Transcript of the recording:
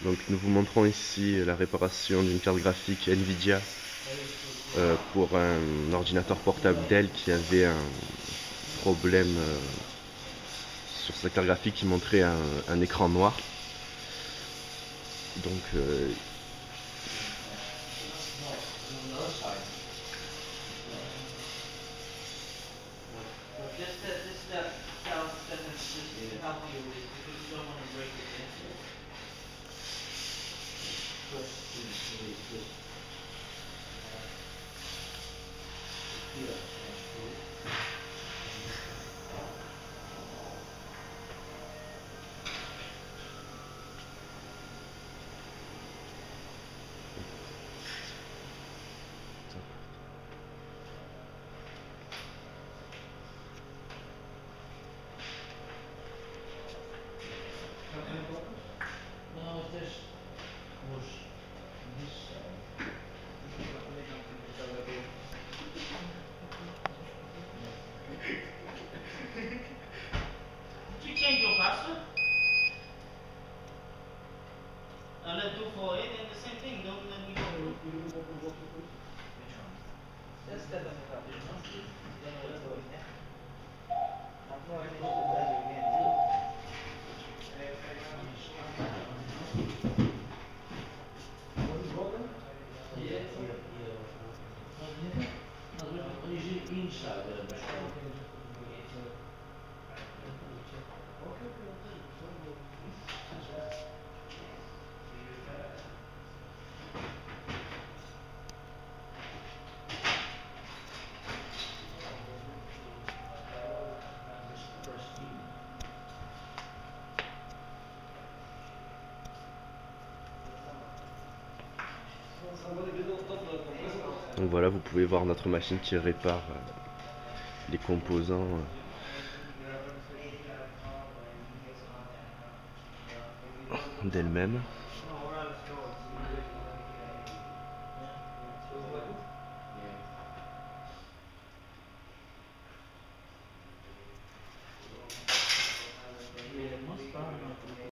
Donc nous vous montrons ici la réparation d'une carte graphique Nvidia pour un ordinateur portable Dell qui avait un problème sur sa carte graphique qui montrait un écran noir. Donc Did you change your password? Let's do for it and the same thing. Don't let me go. Which one? Just that on the top. There's no key. Then let's go in there. I'm going to the value again. Donc voilà, vous pouvez voir notre machine qui répare les composants d'elle-même.